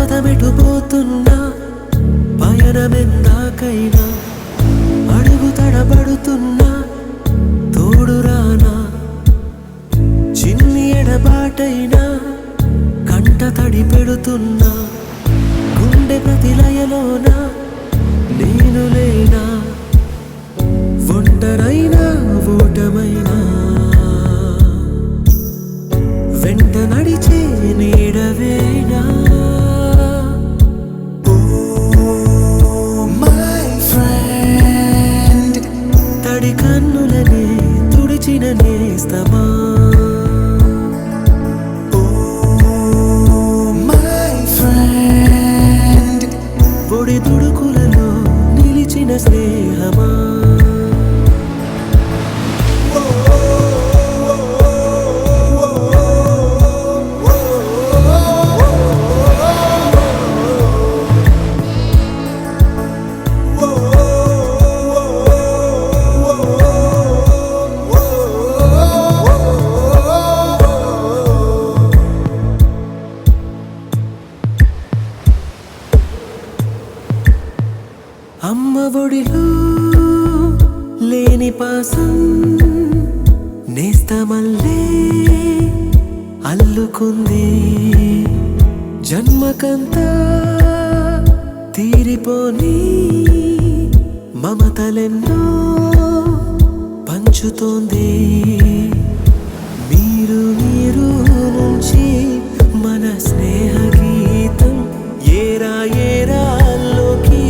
పదమెటుపోతున్నా పయనమెందాకైనా అడుగు తడబడుతున్నా తోడురానా చిన్ని ఎడబాటైనా కంట తడి పెడుతున్నా గుండె ప్రతిలయలోన నేను లేనా ఒంటరైనా ఓటమైనా వెంట నడిచే నీడవేనా తడి కన్నులనే తుడిచిన నేస్తమా పొడి తుడుకులలో నిలిచిన స్నేహమా అమ్మ ఒడిలో లేని పాసం నేస్తమల్లే అల్లుకుంది జన్మకంతా తీరిపోని మమతలెన్నో పంచుతోంది మీరు నుంచి మన స్నేహ గీతం ఏరా ఏరాల్లోకి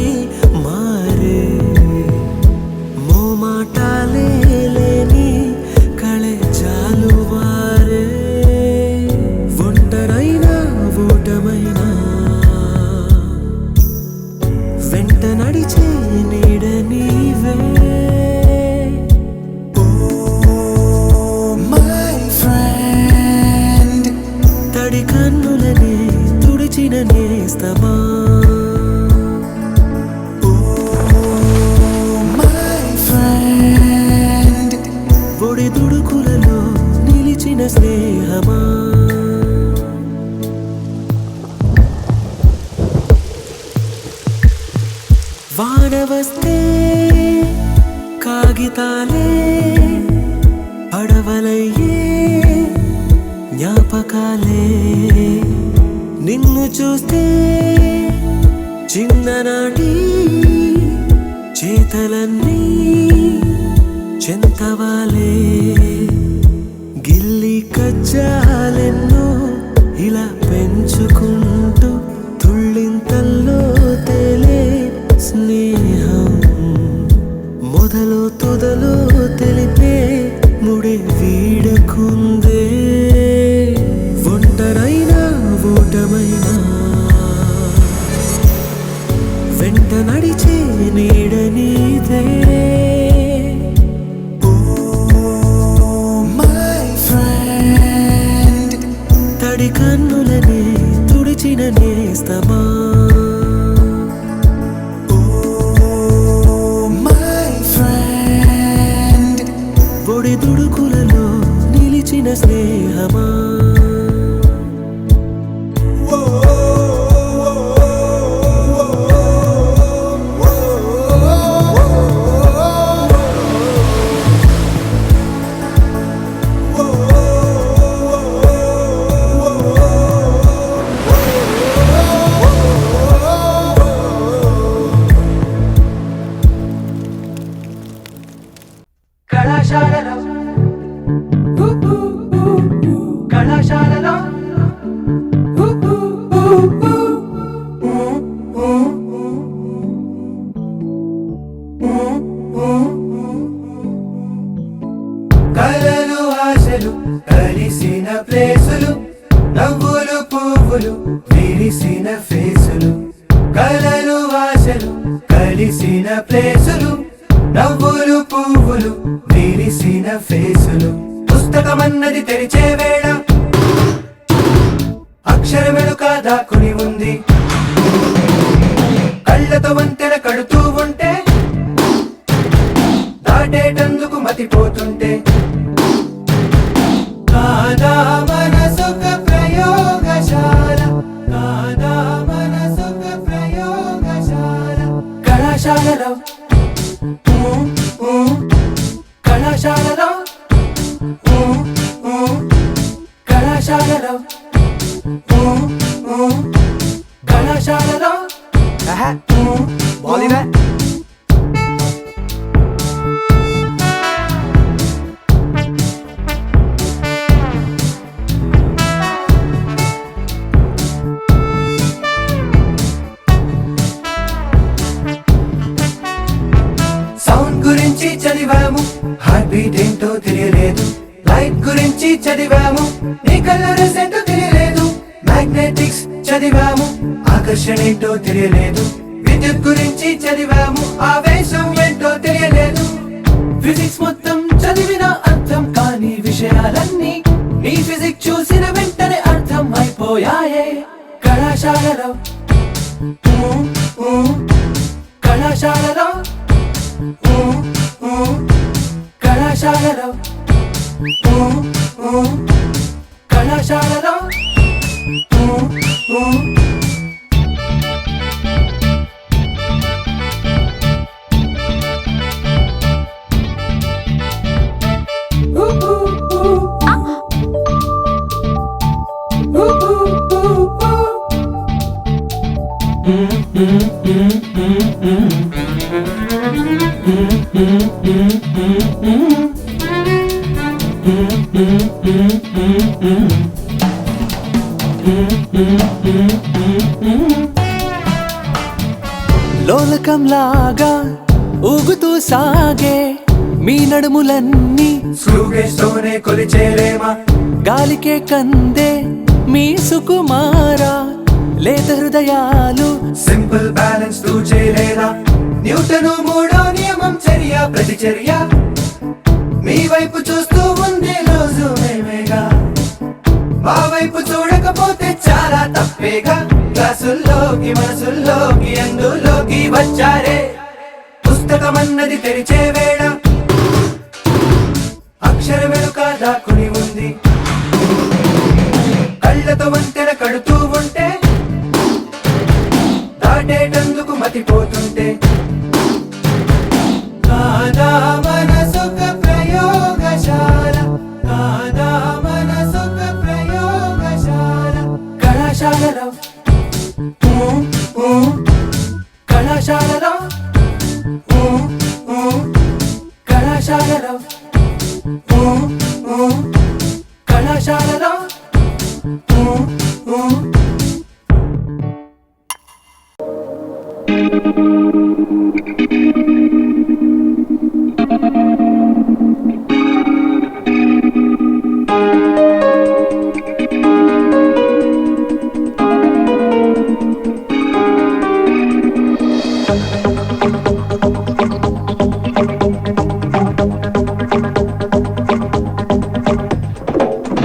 మారే మోమాటాలే లేని కళే జాలువారే ఒంటరైనా ఓటమైనా వెంట నడిచే నీడ నీవే తడి కన్నులనే తుడిచిన నేస్తమా పొడి తుడుకులలో నిలిచిన స్నేహమా వాన వస్తే కాగితాలే పడవలయ్యే జ్ఞాపకాలే నిన్ను చూస్తే చిన్ననాటి చేతలన్నీ చెంతవాలే గిల్లి కజ్జాలెన్నో ఇలా పెంచుకుంటూ తుళ్ళింతల్లో తేలే స్నేహం మొదలు తుదలో తెలిపే ముడి వీడకుందే ఒంటరైనా ఓటమైనా వెంట నడిచే నీడ నీదే తడి కన్నులనే తుడిచిన నేస్తమా పొడి తుడుకులలో నిలిచిన స్నేహమా కళాశాలలో కళాశాలలో కలలు ఆశలు కలిసిన ప్లేసులు నవ్వులు పువ్వులు విరిసిన ఫేసులు కలలు ఆశలు కలిసిన ప్లేసులు నవ్వులు పువ్వులు విరిసిన ఫేసులు పుస్తకమన్నది తెరిచే వేళ అక్షరమెలుక దాక్కుని ఉంది కళ్ళతో వంతెన కడుతూ ఉంటే దాటేటందుకు మతిపోతుంటే కాదా మనసొక ప్రయోగశాల కాదా మన కళాశాలలో కళాశాలలో కళాశాలలో కళాశాలలో బాలీవే సౌండ్ గురించి చదివాము, హార్ట్ బీట్ ఏంటో తెలియలేదు. లైట్ గురించి చదివాము, నీ కలర్స్ ఏంటో తెలియలేదు. మ్యాగ్నెటిక్స్ చదివాము, ఆకర్షణ ఏంటో తెలియలేదు. విద్యుత్ గురించి చదివాము, ఆవేశం ఏంటో తెలియలేదు. ఫిజిక్స్ మొత్తం చదివిన అర్థం కాని విషయాలన్నీ నీ ఫిజిక్స్ చూసిన వెంటనే అర్థం అయిపోయాయే. కళాశాలలో కళాశాలలో కళాశాలలో కళాశాలలో లోలకంలాగా ఊగుతూ సాగే మీ నడుములన్నీ స్క్రూగేస్తోనే కొలిచేలేమా? గాలికే కందే మీ సుకుమారా లేత హృదయాలు సింపుల్ బ్యాలెన్స్ తూ చేయలేరా? న్యూటను మూడో నియమం చర్య ప్రతిచర్య మీ వైపు చూస్తూ ఉంది రోజు మేమేగా. మా వైపు చూడకపోతే చాలా తప్పేగా. క్లాసుల్లోకి మనసుల్లోకి అందులోకి వచ్చారే. పుస్తకమన్నది తెరిచే వేళ అక్షరమెలు దాక్కుని ఉంది. కళ్ళతో వంతెన కడుతూ ఉంటే దాటేటందుకు మతిపోతుంటే కాదా మనసొక ప్రయోగశాల, కాదా మనసొక ప్రయోగశాల. కళాశాలలో కళాశాలలో కళాశాలలో కళాశాలలో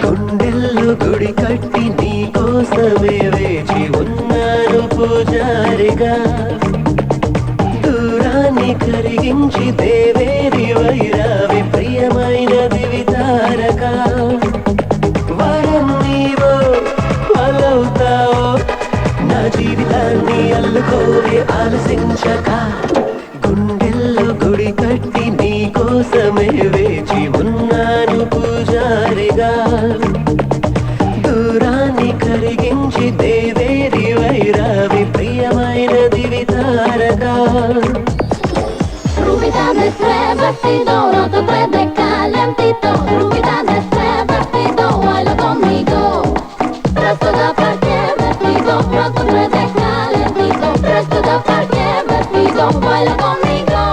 గుండెల్లో గుడి కట్టి నీ కోసమే వేచి ఉన్నాను పూజారిగా. దూరాన్ని కరిగించి దేవేరి వైరావి ప్రియమైన దివితారక. వరం నీవో అలవుతావో నా జీవితాన్ని అల్లుకోవే ఆలసించక. గుండెల్లో గుడి కట్టి నీ కోసమే వేచి ఉన్నాను పూజారిగా. దూరాన్ని కరిగించి దేవేరి వైరావి ప్రియమైన దివితారగా. Rubita de tres vestido, no te puedes calentito. Rubita de tres vestido, baila conmigo. Presto da cualquier vestido, no te puedes calentito. Presto da cualquier vestido, baila conmigo.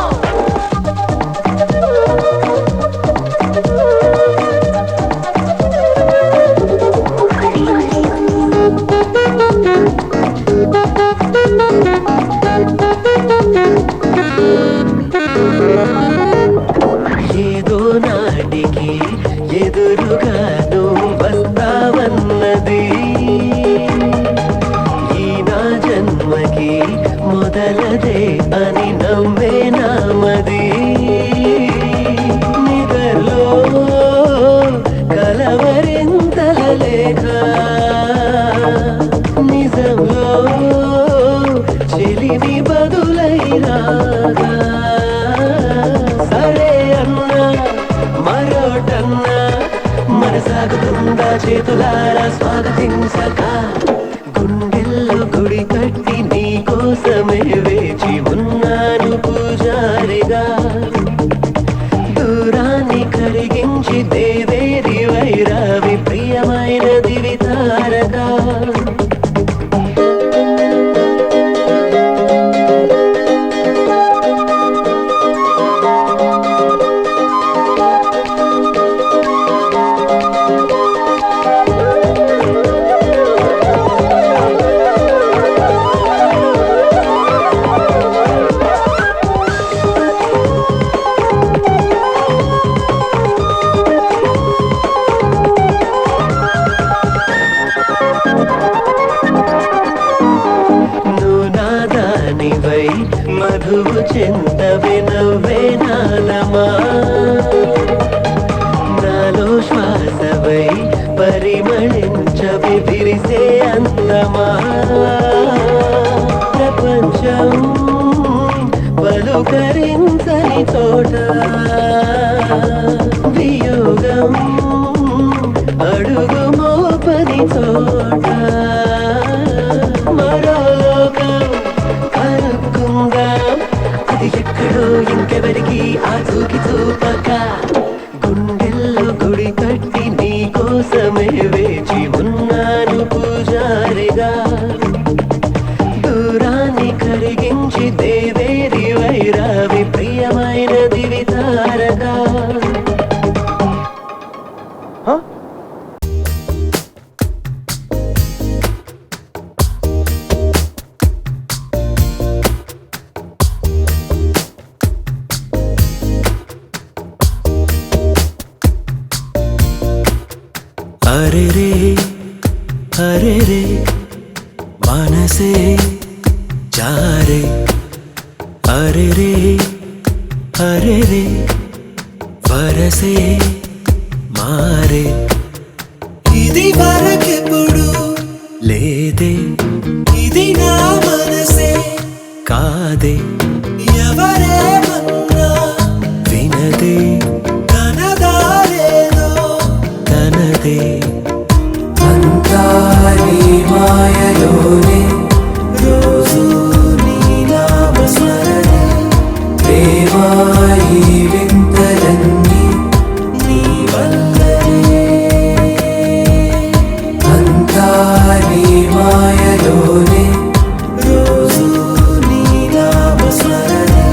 ఏదో నాటికి ఎదురుగాను వస్తావన్నది ఈ నా జన్మకి మొదలదే అని నమ్మే నామది. నిదర్లో కలవరింతల లేఖ నిజంలో చెలిమి మధువు చెందవే నవ్వే నాదమా నాలో శ్వాసవై పరిమళించవే విరిసే అందమా ప్రపంచం పలుకరించని చోట వియోగం అడుగు మోపని చోట మరో లోకం కనుక్కుందాం అది ఎక్కడో ఇంకెవరికి ఆ చూకి చూపక గుండెల్లో గుడి కట్టి నీ కోసమే వేచి ఉన్నాను పూజారిగా దూరాన్ని కరిగించి దేవేరి వైరావి ప్రియమైన దివితారగా అరే రే మనసే జారే అరే రే వరసే మారే ఇది వరకెప్పుడు లేదే ఇది నా మనసే కాదే ఎవరేమన్నా వినదే తనదారేదో తనదే అంతా నీ మాయలోనే రోజు నీ నామస్మరణే ప్రేమాయి వింతలన్నీ నీ వల్లనే అంతా నీ మాయలోనే రోజు నీ నామస్మరణే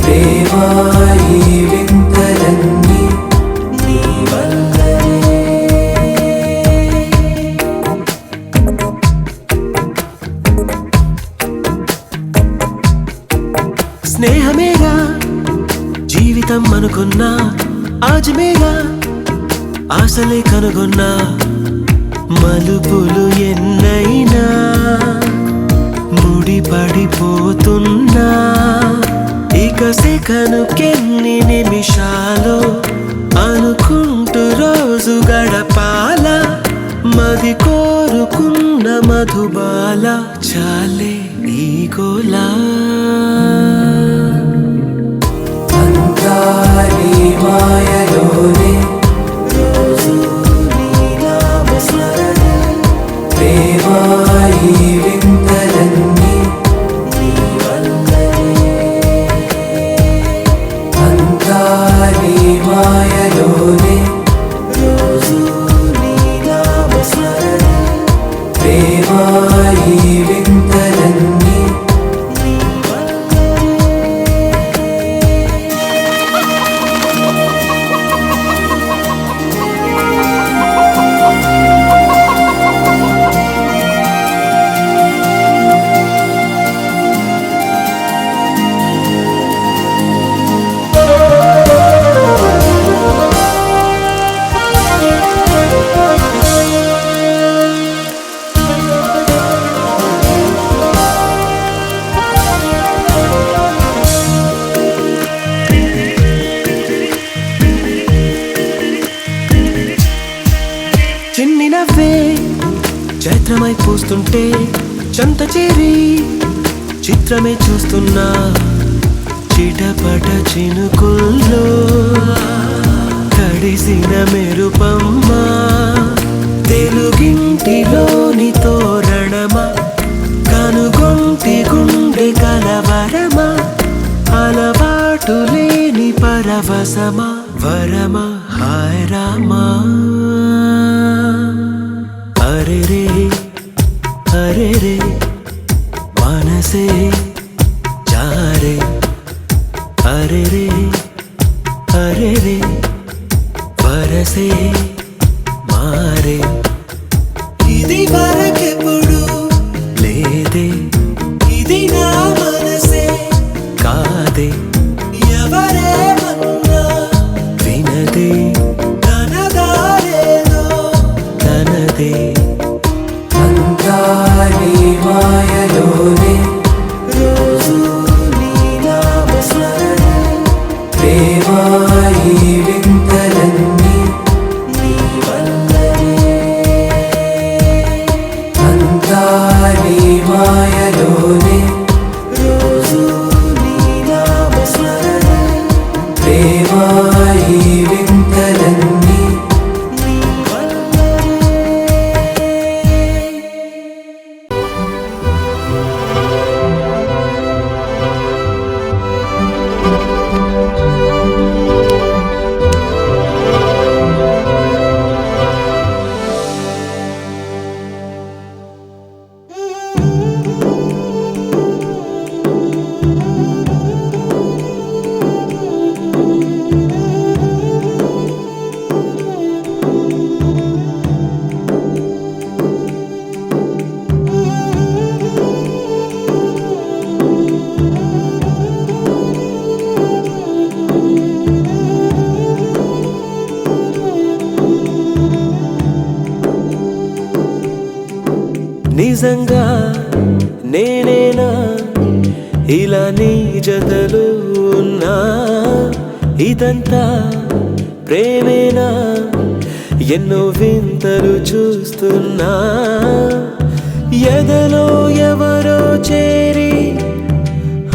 ప్రేమాయి వింతలన్నీ నీ వల్లనే స్నేహమేగా జీవితం అనుకున్నా ఆజమేగా ఆశలే కనుగొన్నా మలుపులు ఎన్నైనా ముడిపడిపోతున్నా ఇక సెకనుకెన్ని నిమిషాలు అనుకుంటూ రోజు గడపాల మది కోరుకున్న మధుబాల చాలే ఈ గోలా అంతా నీ మాయలోనే రోజు నీ నామస్మరణే ప్రేమాయి వింతలన్నీ నీ వల్లనే అంతా నీ మాయలోనే రోజు నీ నామస్మరణే ప్రేమాయి వింతలన్నీ నీ చిన్ని నవ్వే చైత్రమై పూస్తుంటే చంత చేరి చిత్రమే చూస్తున్నా చిటపట చినుకుల్లో తడిసిన మెరుపమ్మా తెలుగింటిలోని తోరణమా కనుగొంటి గుండె కలవరమా అలవాటు లేని పరవశమా వరమా హాయ్ రామా అరే రే మనసే జారే అరే రే వరసే మారే ఇది వరకెప్పుడు లేదే ఇది నా మనసే కాదే ఎవరేమన్నా వినదే తనదారేదో తనదే అంతా నీ మాయలోనే రోజు నీ గుండెలోనే రోజు నీ నామస్మరణే ప్రేమ ఈ వింతలన్నీ నీ వల్లనే. నిజంగా నేనేనా ఇలా నీ జతలో ఉన్నా ఇదంతా ప్రేమేనా ఎన్నో వింతలు చూస్తున్నా ఎదలో ఎవరో చేరి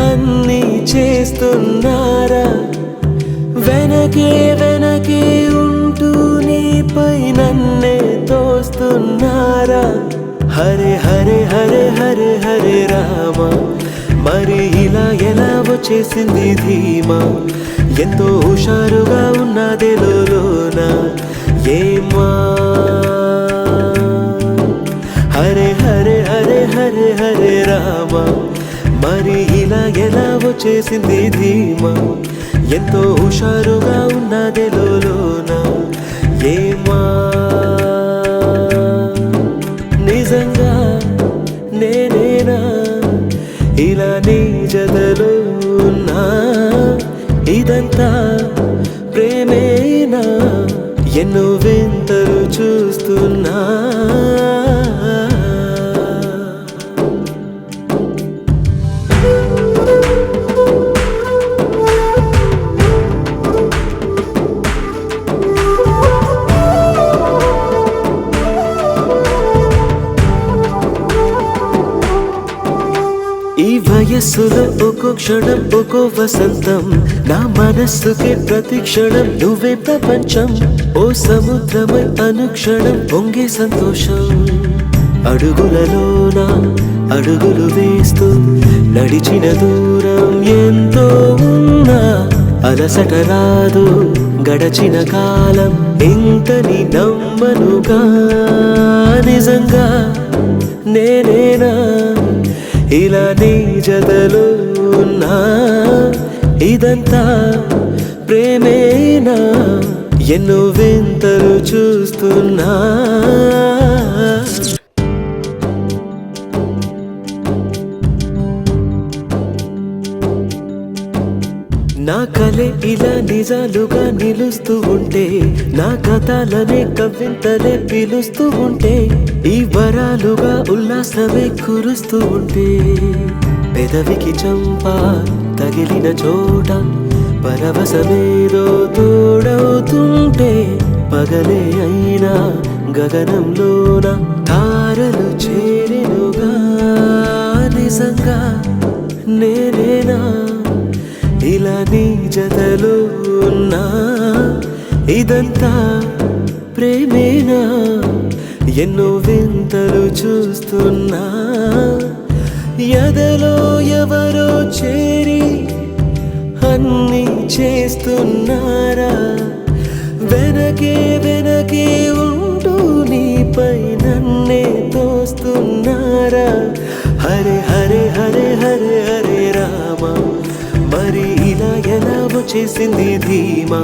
అన్నీ చేస్తున్నారా వెనకే వెనకే ఉంటూ నీపై నన్నే తోస్తున్నారా హరే హరే హరే హరే హరే రామ మరి ఇలా ఎలా వచ్చేసింది ధీమా ఎంతో హుషారుగా ఉన్నదే లోన ఏమా హరే హరే హరే హరే హరే రామ మరి ఇలా ఎలా వచ్చేసింది ధీమా ఎంతో హుషారుగా ఉన్నదే లోన ఏమా నిజంగా నేనేనా ఇలా నీ జతలో ఉన్నా ఇదంతా ప్రేమేనా ఎన్నో వింతలు చూస్తున్నా ఈ వయస్సులో ఒక్కో క్షణం ఒక్కో వసంతం నా మనస్సుకి ప్రతి క్షణం నువ్వే ప్రపంచం ఓ సముద్రమై అనుక్షణం పొంగే సంతోషం అడుగులలోన అడుగులు వేస్తూ నడిచిన దూరం ఎంతో ఉన్నా అలసట రాదు గడచిన కాలం ఇంతని నమ్మనుగా నిజంగా నేనేనా ఇలా నీ జతలో ఉన్నా ఇదంతా ప్రేమేనా ఎన్నో వింతలు చూస్తున్నా నా కలే ఇలా నిజాలుగా నిలుస్తూ ఉంటే నా కథలనే కవింతలే పిలుస్తూ ఉంటే ఈ వరాలుగా ఉల్లాసమే కురుస్తూ ఉంటే పెదవికి చంప తగిలిన చోట పరవశమేదో తోడవుతుంటే పగలే అయినా గగనంలోన తారలు చేరెనుగా నిజంగా నేనేనా ఇలా నీ జతలో ఉన్నా ఇదంతా ప్రేమేనా ఎన్నో వింతలు చూస్తున్నా ఎదలో ఎవరో చేరి అన్నీ చేస్తున్నారా వెనకే వెనకే ఉంటూ నీపై నన్నే తోస్తున్నారా హరే హరే హరే హరే హరే రామ మరి ఇలా ఎలా వచ్చేసింది ధీమా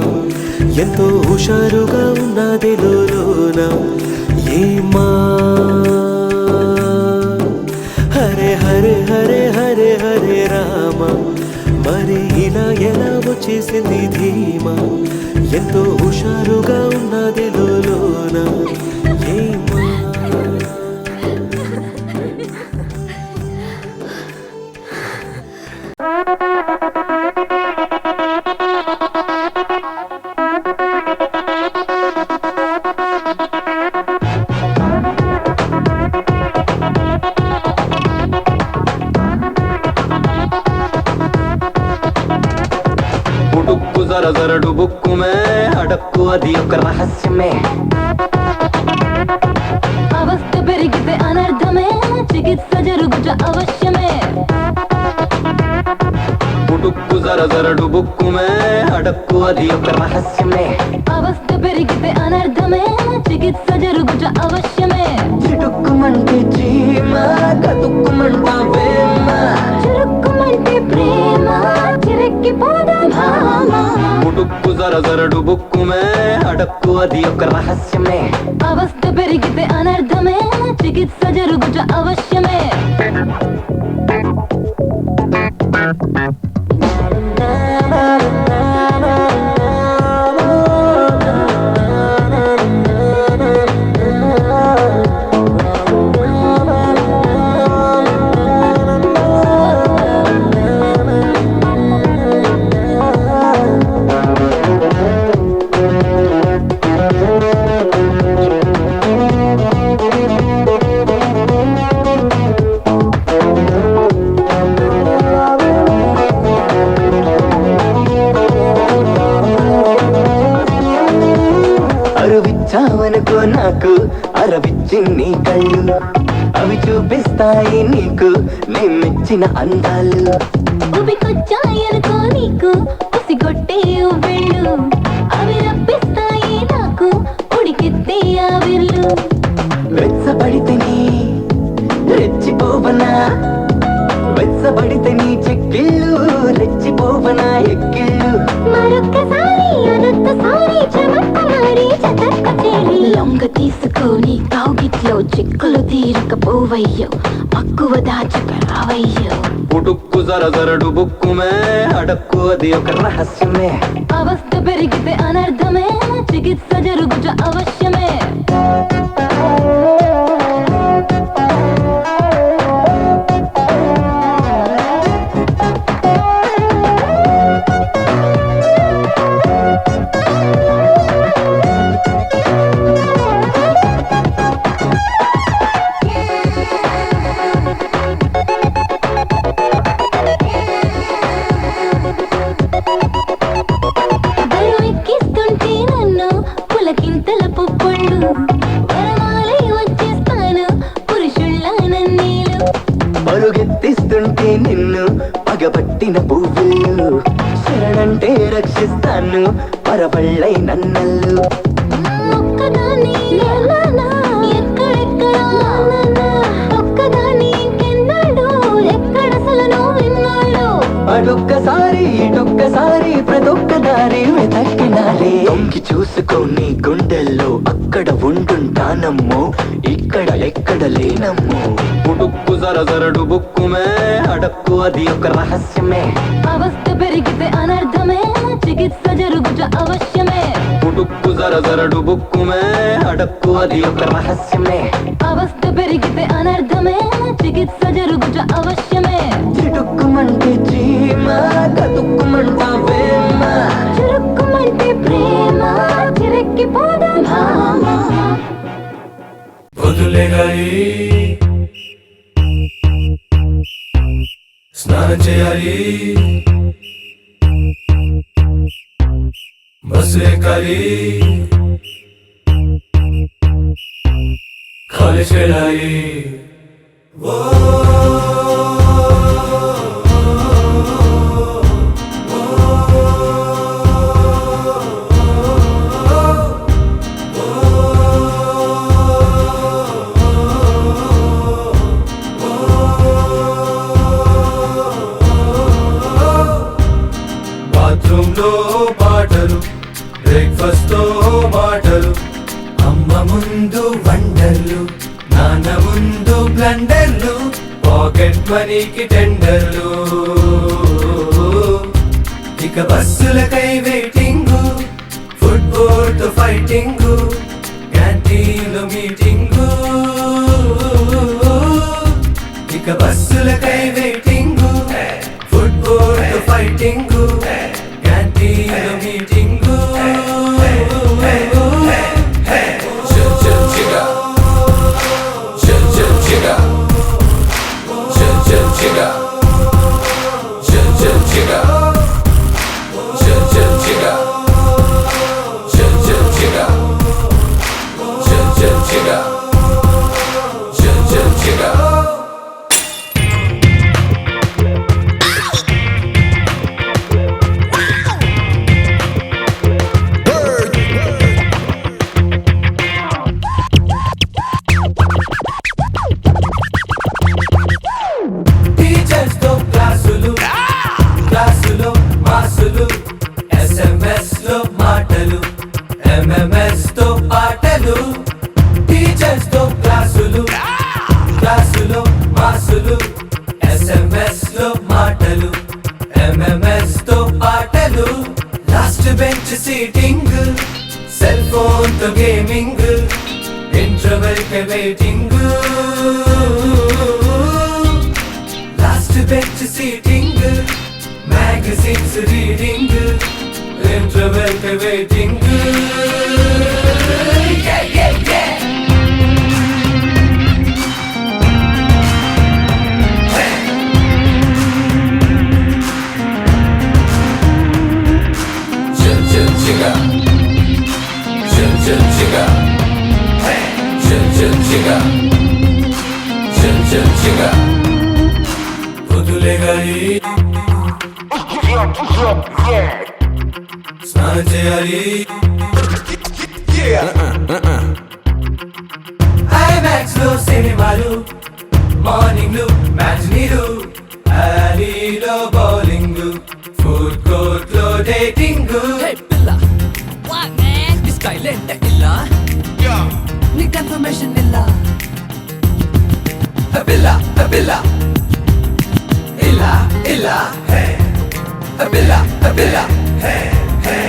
ఎంతో హుషారుగా ఉన్నది లోన ఏమా హరే హరే హరే హరే హరే రామ మరి ఇలా ఎలా వచ్చేసింది ధీమా ఎంతో హుషారుగా ఉన్నది లోన ఏమా జర జర డుబుక్కుమే అడక్కు అది ఒక రహస్యమే అవస్థ పెరిగితే అనర్థమే చికిత్స జరుగుట అవశ్యమే పుటుక్కు జర జర డుబుక్కుమే అడక్కు అది ఒక రహస్యమే అవస్థ పెరిగితే అనర్థమే చికిత్స జరుగుట అవశ్యమే చిటుక్కుమంటే చీమ కతుక్కుమంటా వేమ చురుక్కుమంటే ప్రేమ చిరెక్కిపోదా భామ పుటుక్కు జర జర డుబుక్కుమే అడక్కు అది ఒక రహస్యమే అవస్థ పెరిగితే అనర్థమే చికిత్స జరుగుట అవశ్యమే అరువిచ్చావనుకో నాకు అరవిచ్చి నీ కళ్ళు అవి చూపిస్తాయి నీకు నే మెచ్చిన అందాలు ఉబికొచ్చాయనుకో నీకు ఉసిగొట్టే వెళ్ళు అవి రప్పిస్తాయి నాకు ఉడికెత్తే ఆవిర్లు వెచ్చబడితే నీ రెచ్చిపోవనా వెచ్చబడితే నీ చెక్కిళ్ళు రెచ్చిపోవనా ఎక్కిళ్ళు మరొక్కసారి అనొక్కసారి చమత్కారి చతక్క చేరి లొంగ తీసుకొని కౌగిట్లో చిక్కులు తీరకపోవయ్యో మక్కువ దాచక రావయ్యో పుటుక్కు జర జర డుబుక్కుమే అడక్కు అది ఒక రహస్యమే అవస్థ పెరిగితే అనర్థమే చికిత్స జరుగుట అవశ్యమే ఎక్కిస్తుంటే నన్ను పులకింతల పొప్పళ్ళు వరమాలై వచ్చేస్తాను పురుషుళ్ళ నన్నీలు పరుగెత్తిస్తుంటే నిన్ను పగబట్టిన పువ్వులు శరణంటే రక్షిస్తాను పరవళ్ళై నన్నల్లు ఒక్కదాన్ని నానా ఎక్కడెక్కడ నానా ఒక్కదాన్ని ఇంకెన్నాడు ఎక్కడసలను విన్నాడు అడొక్కసారి ఇటొక్కసారి ప్రతొక్క దారి వెతక్కినాలే తొంగి చూసుకొని గుండెల్లో అక్కడ ఉండుంటానమ్మో ఇక్కడ ఎక్కడ లేనమ్మో పుటుక్కు జర జర డుబుక్కుమే అడక్కు అది ఒక రహస్యమే అవస్థ పెరిగితే అనర్థమే చికిత్స జరుగుట అవశ్యమే పుటుక్కు జర జర డుబుక్కుమే అడక్కు అది ఒక రహస్యమే అవస్థ పెరిగితే అనర్థమే చికిత్స జరుగుట అవశ్యమే చిటుక్కుమంటే చీమ కతుక్కుమంటా వేమ చురుక్కుమంటే ప్రేమ చిరెక్కిపోదా భామ వదిలేగాలి స్నానం చేయాలి బస్సు ఎక్కాలి కాలేజ్ వెళ్ళాలి బాత్రూమ్ లో పాటలు బ్రేక్ఫాస్ట్ తో మాటలు అమ్మ ముందు వండర్లు నాన్న ముందు బ్లండర్లు పాకెట్ మనీకి టెండర్లు ఇక బస్సులకై వెయిటింగ్ ఫుట్బాల్ తో ఫైటింగ్ క్యాంటీన్ లో మీటింగ్ ఇక బస్సులకై వెయిటింగ్ ఫుట్బాల్ తో ఫైటింగ్ క్యాంటీన్ లో మీటింగ్ Jigga ఎంఎంఎస్ తో పాటలు, last bench seating, cell phone తో గేమింగ్, ఇంటర్వెల్ కే waiting. Last bench seating, magazines reading, interval కే వెయిటింగ్. పొద్దులేగాలి, స్నానం చేయాలి, ఐమాక్స్ లో సినిమాలు, మార్నింగ్ లో మ్యాచ్ నీరు, అలీలో బౌలింగ్, ఫుడ్ కోర్ట్ లో dating. Hey Billa, what man? This guy lent illa. Need confirmation illa. Billa, Billa, illa, illa, hey. Billa, Billa, hey, hey.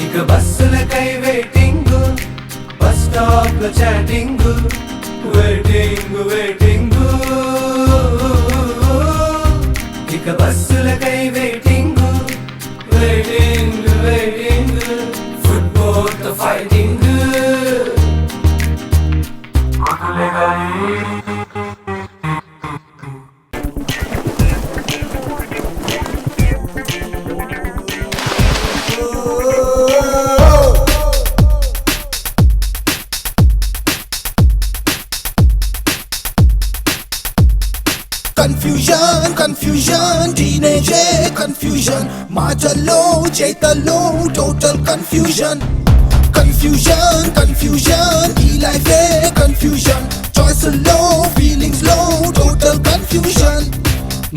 ఇక బస్సులకై వెయిటింగ్, బస్ స్టాప్ లో చాటింగ్, వెయిటింగ్ వెయిటింగ్. ఇక బస్సులకై waiting, waiting waiting, football తో fighting. Confusion, confusion, teenage confusion, మాటల్లో చేతల్లో total confusion. Confusion, confusion, ఈ life confusion, choiceల్లో feelings లో total confusion.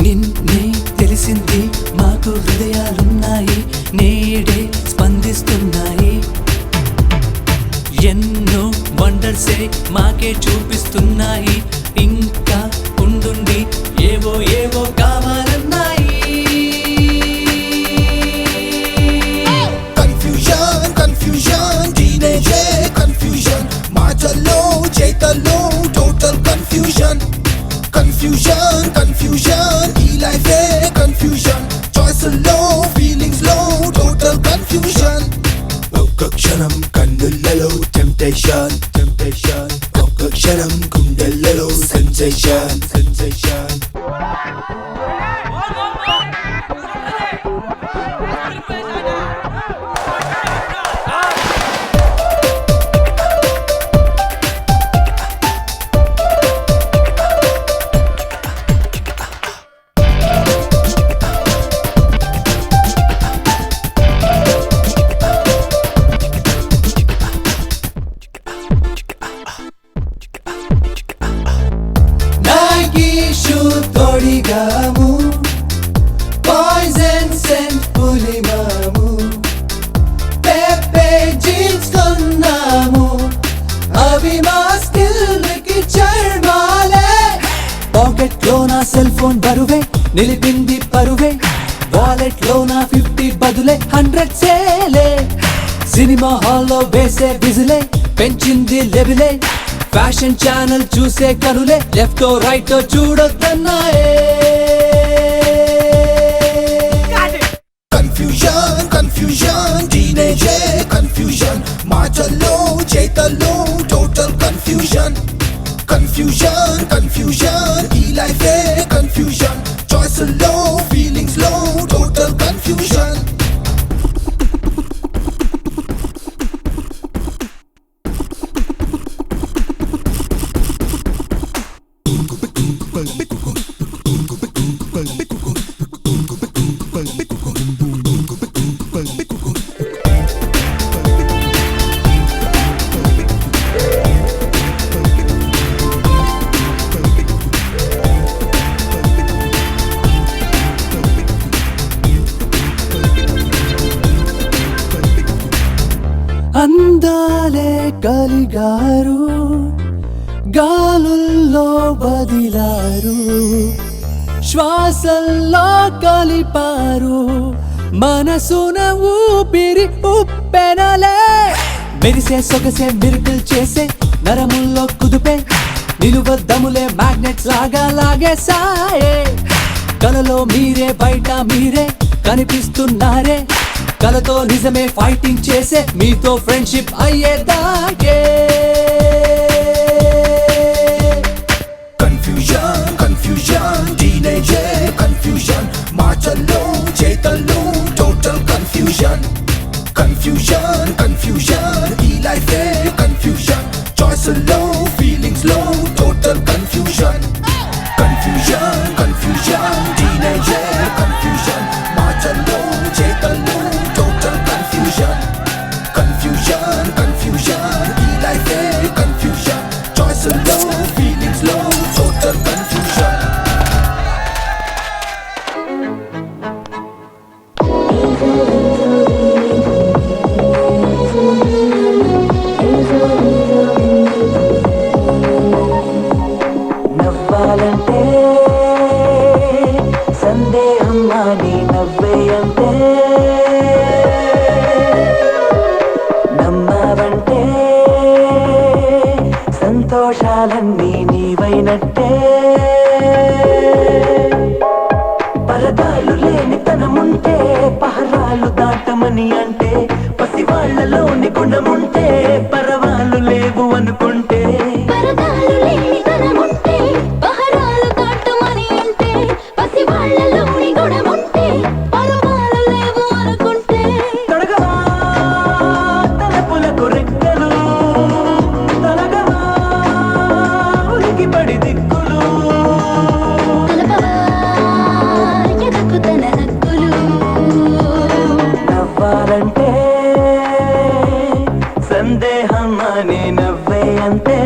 నిన్నే తెలిసింది మాకు హృదయాలున్నాయి, నేడే స్పందిస్తున్నాయి. ఎన్నో వండర్సే మాకే చూపిస్తున్నాయి, ఇంకా ఉండుండి ఏవో ఏవో కావాలన్నాయి. Confusion, confusion, teenage confusion, మాటల్లో చేతల్లో total confusion. Confusion, confusion, ఈ life confusion, choiceల్లో feelings లో total confusion. ఒక్క క్షణం కన్నులలో temptation, temptation, ఒక్క క్షణం గుండెలలో sensation, sensation. Nike shoe తొడిగాము, poison scent పులిమాము, పెప్పే jeans కొన్నాము, అవి మా స్కిల్ కి చర్మాలే. పాకెట్ లో నా సెల్ ఫోన్ బరువే నిలిపింది పరువే, వాలెట్ లో నా 50 బదులే 100 సేలే. సినిమా హాల్లో వేసే విజిలే పెంచింది లెవెలే, ఫ్యాషన్ ఛానల్ చూసే కనులే లెఫ్ట్ రైట్ చూడొద్దన్నాయే. Confusion, confusion, teenage confusion, మాటల్లో చేతల్లో total confusion. Confusion, confusion, ఈ life confusion, choiceల్లో feelings లో total confusion. అందాలే కలిగారు గాలుల్లో వదిలారు శ్వాసల్లో కలిపారు మనసున ఊపిరి ఉప్పెనలే మెరిసే సొగసే మిరుకులు చేసే నరముల్లో కుదుపే నిలువద్దములే మ్యాగ్నెట్స్ లాగా లాగేసాయే కలలో మీరే బయట మీరే కనిపిస్తున్నారే కలతో నిజమే ఫైటింగ్ చేసే మీతో friendship అయ్యేదాగే Confusion, confusion, teenage confusion. మాటల్లో చేతల్లో total confusion. Confusion, confusion, ఈ life confusion. Choice లో feelings లో total confusion. Confusion, confusion, teenage confusion. మాటల్లో చేతల్లో total confusion. Confusion, confusion, ఈ life confusion. Choice లో feelings లో total confusion. నవ్వాలంటే సందేహం అని నవ్వేయంటే నమ్మావంటే సంతోషాలన్నీ నీవైనట్టే పరదాలు లేని తనముంటే పహరాలు దాటమని అంటే పసివాళ్లలోని గుణముంటే పరవాలు లేవు అనుకుంటే పరదాలు లేని తనముంటే పహరాలు దాటమని అంటే పసివాళ్లలోని గుణముంటే పరవాలు లేవు అనుకుంటే తొడగవా తలపులకు రెక్కలు తొలగవా ఉలికిపడి దిక్కులు కలపవా ఎదకు తన హక్కులు నవ్వాలంటే సందేహం అని నవ్వే అంతే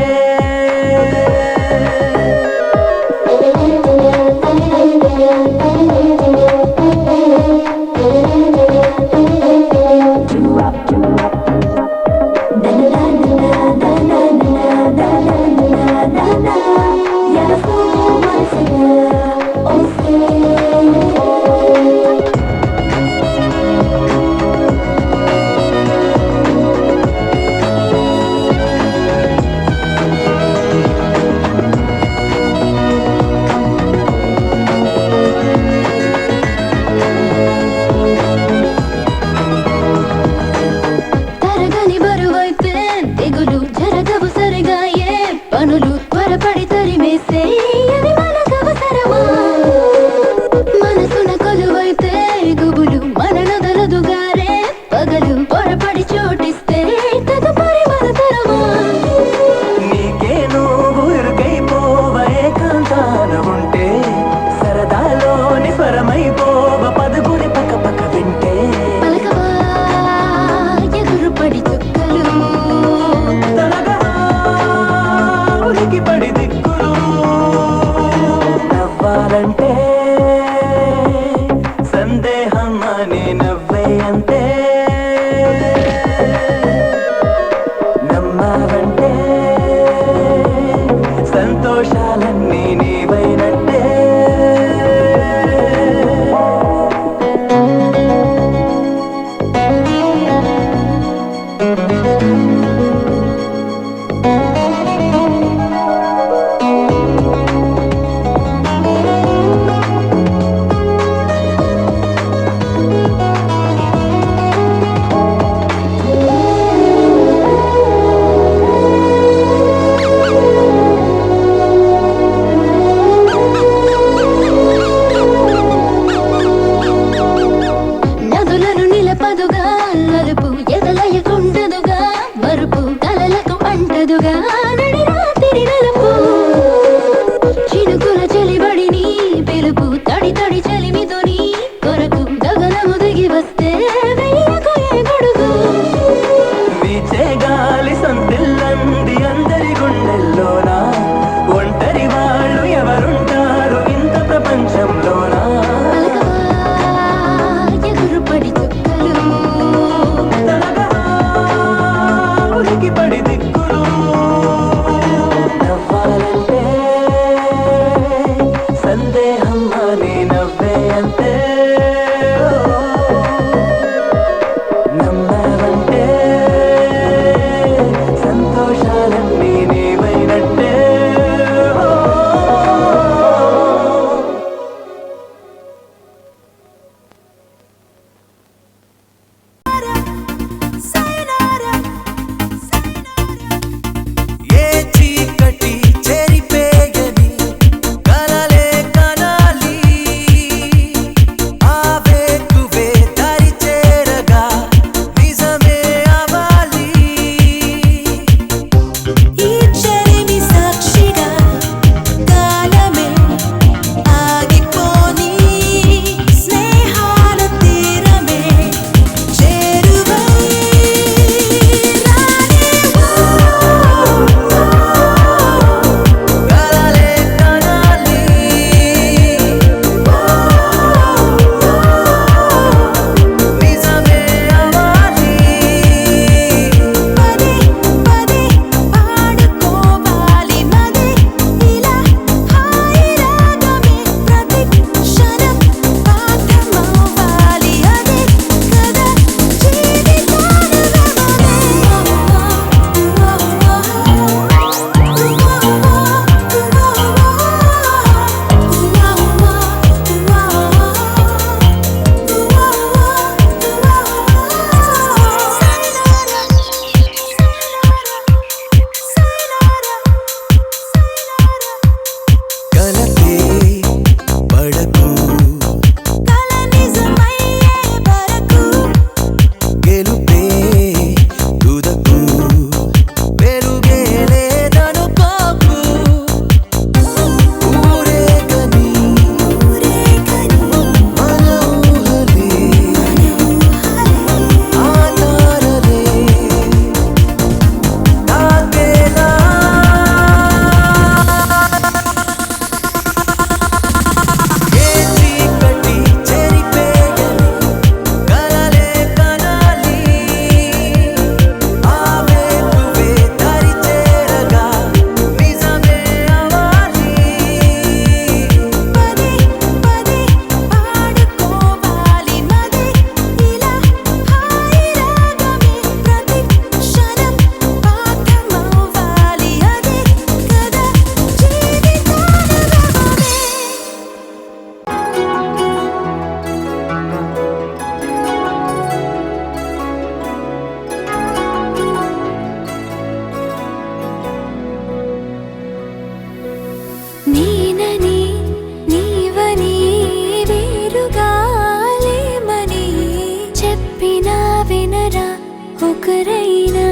ఒకరైనా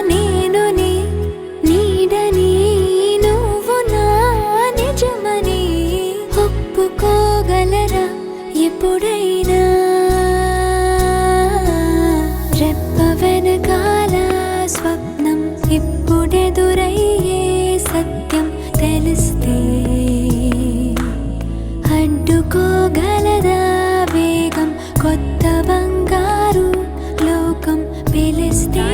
నేను నీ నీడని నువ్వు నా నిజమని ఒప్పుకోగలరా ఎప్పుడైనా రెప్ప వెనకాల స్వప్నం ఇప్పుడెదురయ్యే సత్యం తెలిస్తే అడ్డుకోగలదా వేగం కొత్త బంగారు లోకం పిలిస్తే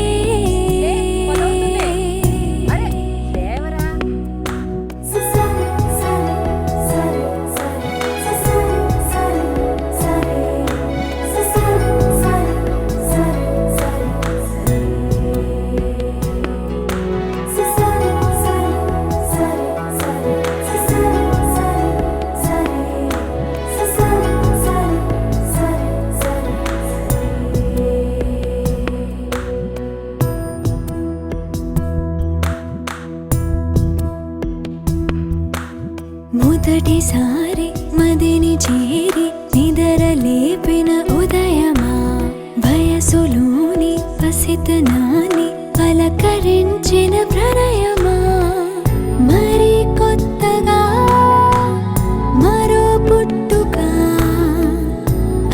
మొదటిసారి మదిని చేరి నిదర లేపిన ఉదయమా వయసులోని పసితనాన్ని పలకరించిన ప్రణయమా మరి కొత్తగా మరో పుట్టుక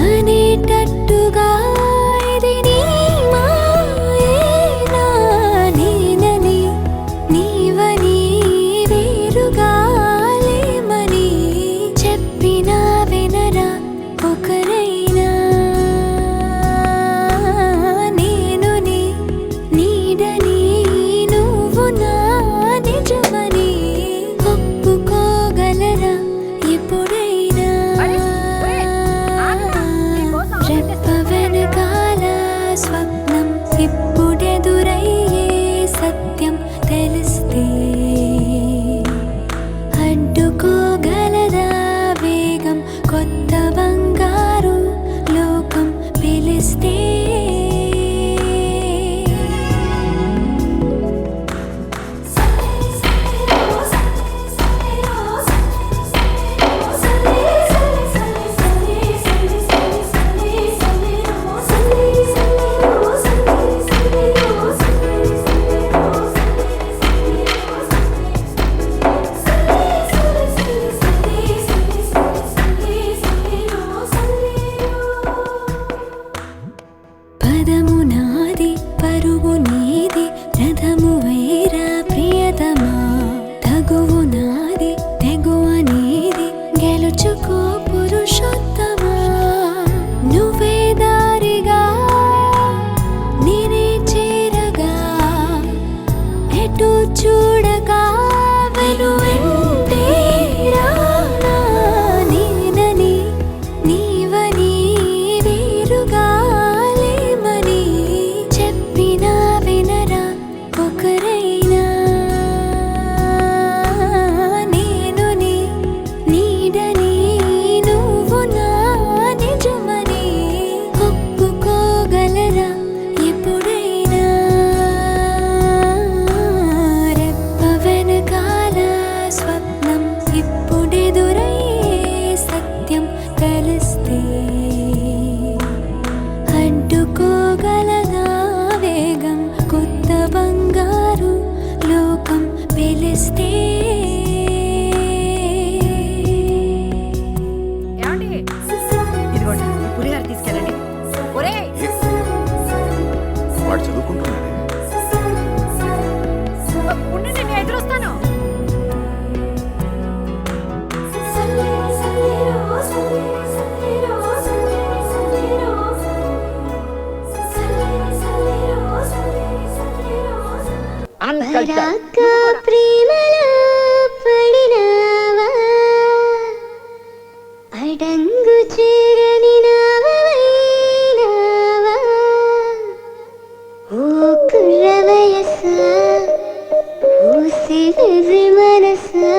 అనేటట్టుగా ఇది నీ మాయేనా నేనని నీవని వేరుగా ఒకరైనా నేను నీ నీడని నువ్వు నా నిజమని ఒప్పుకోగలరా ఎప్పుడైనా రెప్ప వెనకాల స్వప్నం ఇప్పుడెదురయ్యే సత్యం తెలిస్తే అడ్డుకోగలదా వేగం కొత్త బంగారు లోకం పిలిస్తే పదము నాది పరుగు నీది రథము వైరా ప్రియతమా తగువు నాది తెగువ నీది గెలుచుకో పురుషోత్తమా నువ్వే దారిగా నేనే చేరగా ఎటు చూడగా వెనువెంటే రానా నేనని నీవని వేరుగా ఒకరైనా నేను నీ నీడని నువ్వు నా నిజమని ఒప్పుకోగలరా ఎప్పుడైనా రెప్ప వెనకాల స్వప్నం ఇప్పుడెదురయ్యే సత్యం తెలిస్తే అడ్డుకోగలదా వేగం కొత్త బంగారు లోకం పిలిస్తే ఇదిగోండి ఈ పులిహార తీసుకెళ్ళండి వాడు చదువుకుంటున్నాడు. ఉండండి నేను ఎదురొస్తాను. పరాక ప్రేమలో పడినావా అడంగు చేరని నావైనావా ఓ కుర్ర వయసా ఓ సిరి మనసా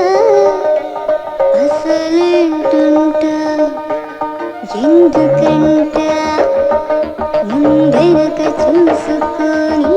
అసలేంటుంటా ఎందుకంట ముందెనక చూసుకొని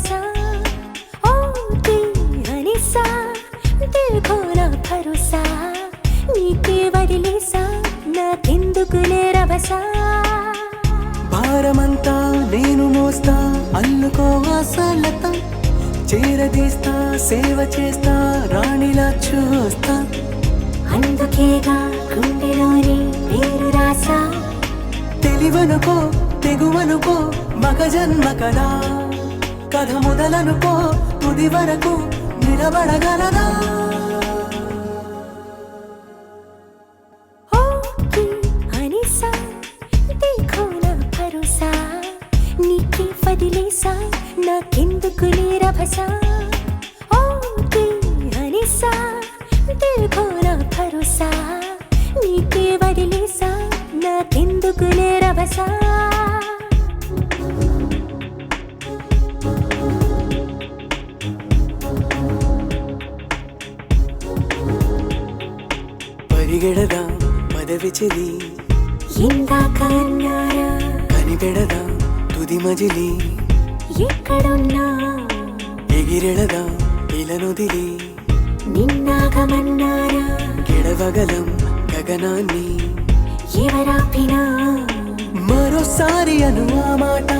రభస ఓకే అనిసా देखो ना భరోసా నీకే వదిలేసా నాకెందుకులే రభస భారమంతా నేను మోస్తా అల్లుకో ఆశలత చేరదీస్తా సేవ చేస్తా రాణిలా చూస్తా అందుకేగా గుండెలోని పేరు రాసా తెలివనుకో తెగువనుకో మగ జన్మ కదా కథ మొదలనుకో తుది వరకు నిలబడగలదా ఓకే అనిసా देखो ना భరోసా నీకే వదిలేసా నాకెందుకులే రభస ఓకే అనిసా देखो ना భరోసా నీకే వదిలేసా నాకెందుకులే రభస పరిగెడదా పదవి చెలి ఇందాక అన్నారా కనిపెడదా తుది మజిలి ఎక్కడున్నా ఎగిరెడదా ఇలనుదిలి నిన్నాగమన్నారా గెడవగలం గగనాన్ని ఎవరాపినా మరోసారి అను ఆ మాట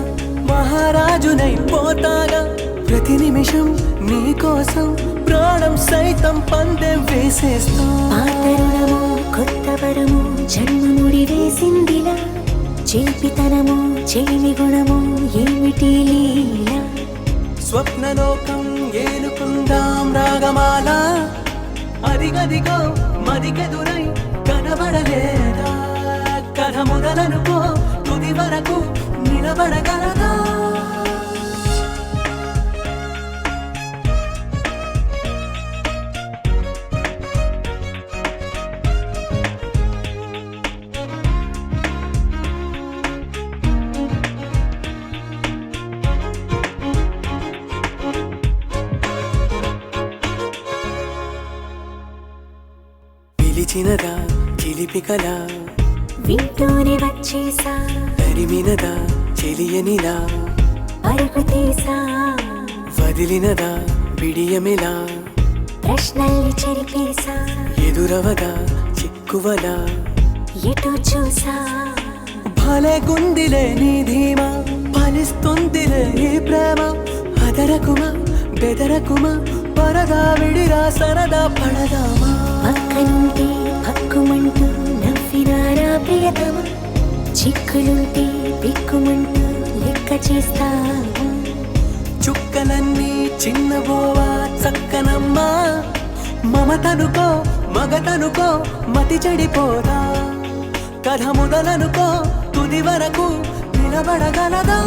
మహారాజునై పోతాగా ప్రతి నిమిషం నీ కోసం ప్రాణం సైతం పందెం వేసేస్తా పాతరుణము కొత్త వరము జన్మముడి వేసిందిలా చిల్పితనము చెలిమి గుణము ఏమిటి లీలా స్వప్నలోకం ఏలుకుందాం రాగమాల అదిగదిగో మదికెదురై కనబడలేదా కథ మొదలనుకో తుది వరకు నిలబడగలదా పిలిచినదా చిలిపి కల వింటూనే వచ్చేసా తరిమినదా చెలియనిలా పరుగు తీసా వదిలినదా బిడియమిలా ప్రశ్నల్ని చెరిపేసా ఎదురవదా చిక్కువలా ఎటు చూసా భలే గుందిలే నీ ధీమా ఫలిస్తుందిలే ఈ ప్రేమ అదరకుమా బెదరకుమా పరదా విడిరా సరదా పడదామా పక్కనుంటే పక్కుమంటూ నవ్వినారా ప్రియతమ చిక్కులుంటే బిక్కుమంటూ లెక్క చేస్తావా చుక్కలన్నీ చిన్నబోవా చక్కనమ్మా మమతనుకో మగతనుకో మతి చెడిపోదా కథ మొదలనుకో తుది వరకు నిలబడగలదా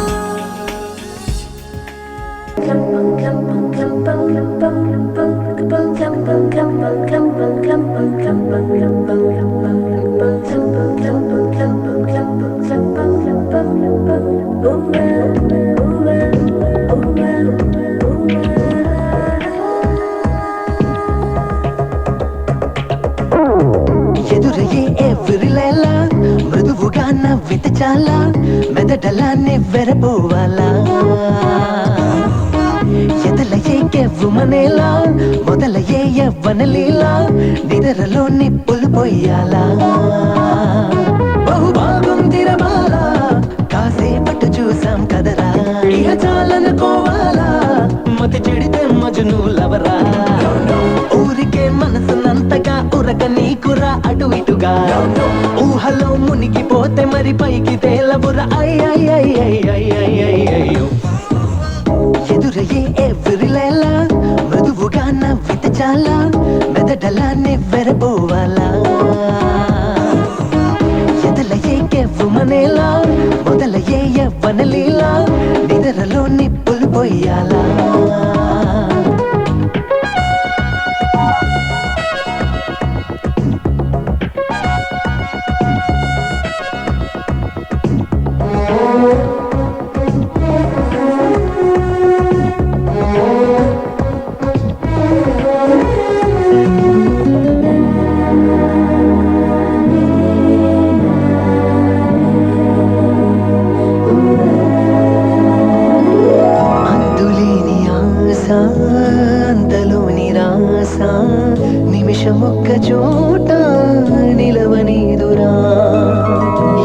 ఎదురయ్యే ఎవ్వరిలేలా మృదువుగా నవ్వితే చాలా మెదటలా నివ్వెరపోవాలా ఎదలయ్యే కెవ్వుమనేలా మొదలయ్యే యవ్వనలీలా నిద్రలో నిప్పులు పొయ్యాలా బహుబాగుందిరబాలా కాసేపట్టు చూసాం కదరా ఇహ చాలనుకోవాలా మతి చెడితే మజును లవరా ఊరికే మనసునంతగా ఉరక నీకురా అటు ఇటుగా ఊహలో మునిగిపోతే మరి పైకి తేలబురా అయ్యో ఎదురయ్యే ఎవ్వరిలేలా మృదువుగా నవ్వితే చాలా మెదటలా నివ్వెరపోవాలా ఎదలయ్యే కెవ్వుమనేలా మొదలయ్యే యవ్వనలీలా నిద్రలో నిప్పులు పొయ్యాలా అంతులేని నిమిషమొక్క చోట నిలవనీదురా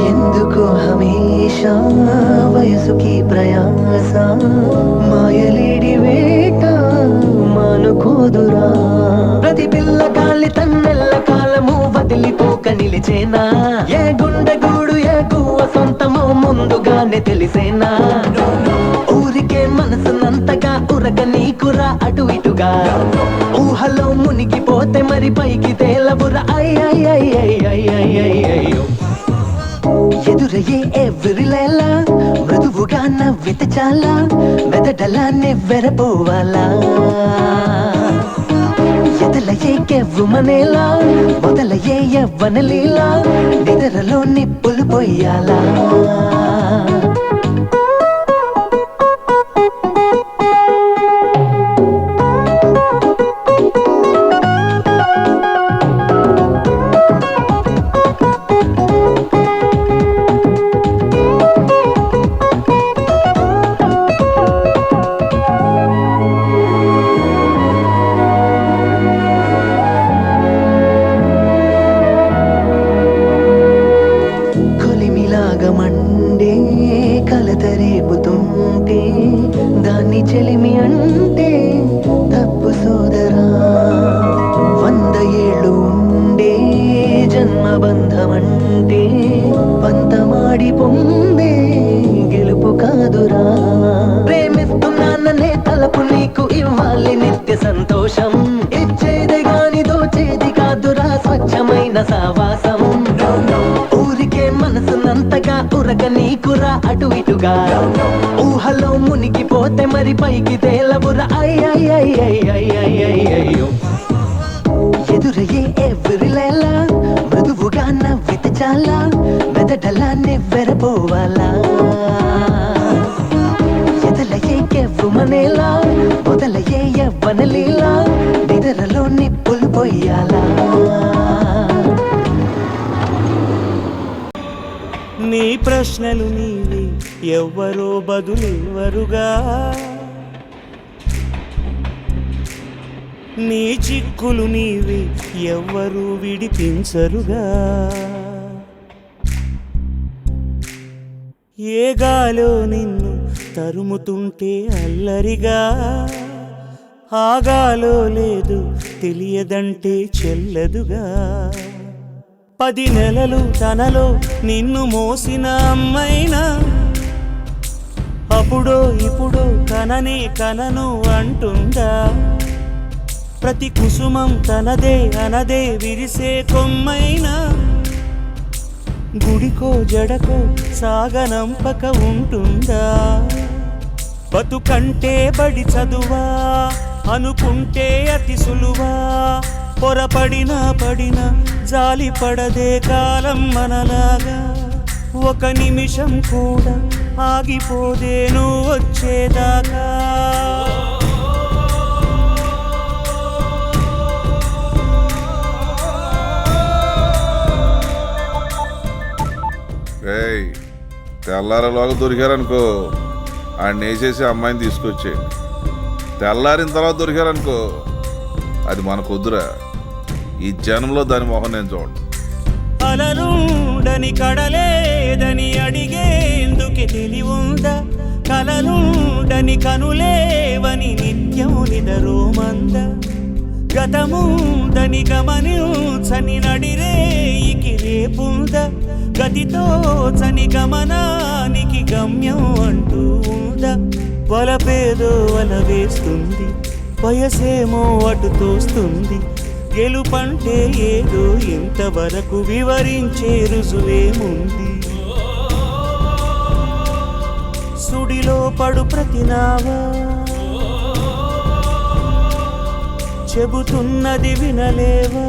ఎందుకో హమేషా వయసుకి ప్రయాస మాయలేడి వేట మానుకోదురా ప్రతి పిల్ల కాలి తన్నెల్ల కాలము వదిలిపోక నిలిచేనా ఏ గుండె గూడు ఏ గువ్వ సొంతమో ముందుగానే తెలిసేనా ఊరికే మనసునంతగా ఉరక నీకురా అటు ఇటుగా ఊహలో మునిగిపోతే మరి పైకి తేలవురా అయ్యో ఎదురయ్యే ఎవ్వరిలేలా మృదువుగా నవ్వితే చాలా మెదడలా నెవ్వెరపోవాలా ఎదలయ్యే కెవ్వుమనేలా మొదలయ్యే యవ్వనలీలా నిద్రలో నిప్పులు పొయ్యాలా మండే కలత రేపుతుంటే దాన్ని చెలిమి అంటే తప్పు సోదరా 100 ఏళ్ళు ఉండే జన్మబంధమంటే పంతమాడి పొందే గెలుపు కాదురా ప్రేమిస్తున్నాననే తలపు నీకు ఇవ్వాలి నిత్య సంతోషం ఇచ్చేది గాని దోచేది కాదురా స్వచ్ఛమైన సావాసం ఊరికే మనసునంతగా ఉరక నీకురా అటు ఇటుగా ఊహలో మునిగిపోతే మరి పైకి తేలవురా అయ్యో ఎదురయ్యే ఎవ్వరిలేలా మృదువుగా నవ్వితే చాలా మెదడలా నెవ్వెరపోవాలా ఎదలయ్యే కెవ్వుమనేలా మొదలయ్యే యవ్వనలీలా నిద్రలో నిప్పులు పొయ్యాలా నీ ప్రశ్నలు నీవి ఎవ్వరో బదులెవ్వరుగా నీ చిక్కులు నీవి ఎవ్వరూ విడిపించరుగా ఏ గాలో నిన్ను తరుముతుంటే అల్లరిగా ఆగాలో లేదు తెలియదంటే చెల్లదుగా 10 నెలలు తనలో నిన్ను మోసిన అమ్మైనా అప్పుడో ఇప్పుడో కనను అంటుందా ప్రతి కుసుమం తనదే అనదే విరిసే కొమ్మైనా గుడికో జడకో సాగనంపక ఉంటుందా బతుకంటే బడి చదువా అనుకుంటే అతి సులువా పొరపడినా పడినా జాలి పడదే కాలం మనలాగా ఒక నిమిషం కూడా ఆగిపోదే నువ్వు వచ్చేదాకా తెల్లారలోగా దొరికారనుకో ఆడిని వేసేసి అమ్మాయిని తీసుకొచ్చేయండి తెల్లారిన తర్వాత దొరికారనుకో అది మనకొద్దురా ఈ జనంలో దాని మొహం నేను చూడండి అలలుండని కడలేదని అడిగేందుకే తెలివుందా కలలుండని కనులేవని నిత్యం నిదరోమంద గతముందని గమనించని నడిరేయికి రేపుందా గతితో చని గమనానికి గమ్యం అంటూ ఉందా వలపేదో వల వేస్తుంది వయసేమో అటు తోస్తుంది గెలుపంటే ఏదో ఇంతవరకు వివరించే రుజువేముంది సుడిలో పడు ప్రతి నావా చెబుతున్నది వినలేవా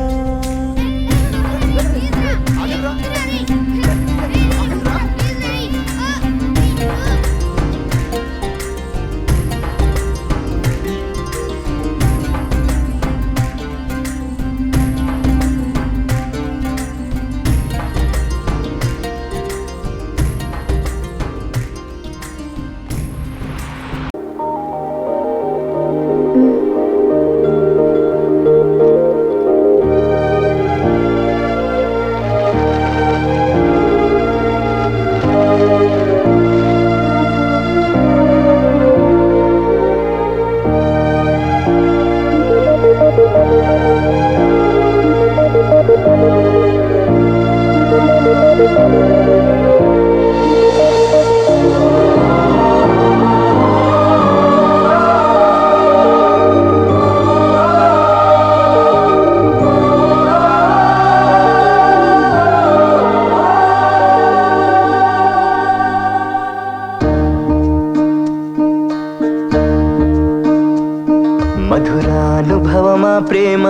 మధురానుభవమా ప్రేమ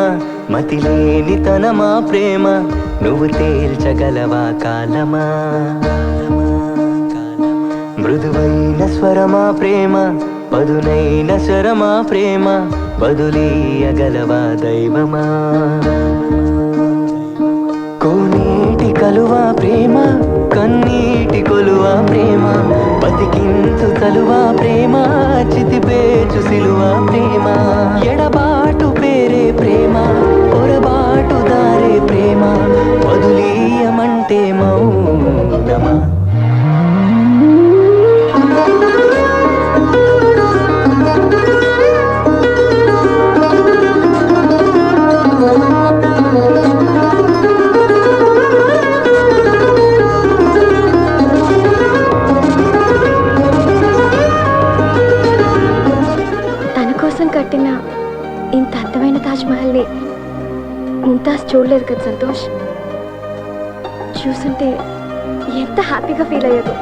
మతిలేని తనమా ప్రేమ నువ్వు తేల్చగలవా కాలమా మృదువైన స్వరమా ప్రేమ పదునైన స్వరమా ప్రేమ బదులీయగలవా దైవమా కోనేటి కలువా ప్రేమ కన్నీటి కొలువా ప్రేమ బతికించు తలువా ప్రేమ చితిపేచు సిలువా ప్రేమ ఎడబాటు పేరే ప్రేమ పొరబాటు దారే ప్రేమ వదులీయమంటే మౌనమా కట్టిన ఇంత అందమైన తాజ్ మహల్ని ముంతాజ్ చూడలేదు కదా సంతోష్. చూస్తుంటే ఎంత హ్యాపీగా ఫీల్ అయ్యేదో.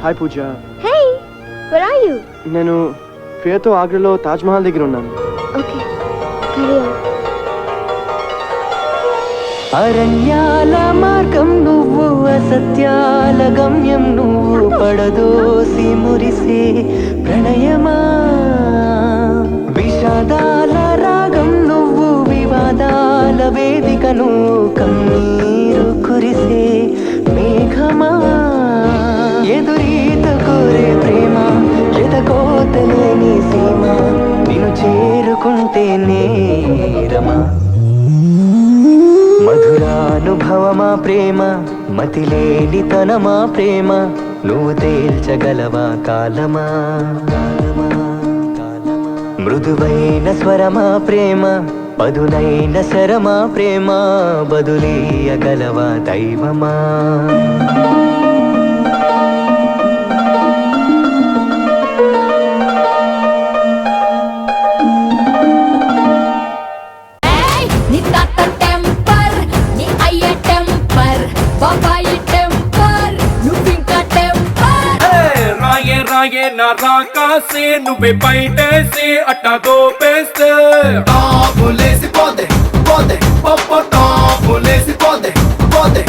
Hi Pooja. Hey, where are you? నేను ప్రియతో ఆగ్రాలో తాజ్ మహల్ దగ్గర ఉన్నాను. Okay, carry on. అరణ్యాల మార్గం నువ్వు అసత్యాల గమ్యం నువ్వు పడదోసి మురిసే ప్రణయమా విషాదాల రాగం నువ్వు వివాదాల వేదిక నువ్వు కన్నీరు కురిసే మేఘమా ఎదురీత కోరే ప్రేమ ఎదకోతలేని సీమ నిన్ను చేరుకుంటే నేరమా మధురానుభవమా ప్రేమ మతిలేని తనమా ప్రేమ నువ్వు తేల్చగలవా కాలమా మృదువైన స్వరమా ప్రేమ పదునైన శరమా ప్రేమ బదులీయగలవా దైవమా నా రాకాసి నువ్వే బయటేసి అట్టా దోపేస్తే టాపులేసి పోతే పోతే పప్ప టాపులేసి పోతే పోతే